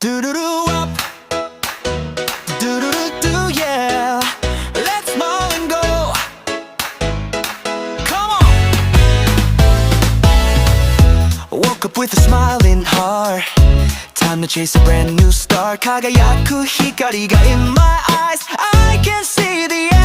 Do do do up, do do do do, yeah. Let's smile and go. Come on. Woke up with a smiling heart. Time to chase a brand new star. 輝く光が in my eyes. I can see the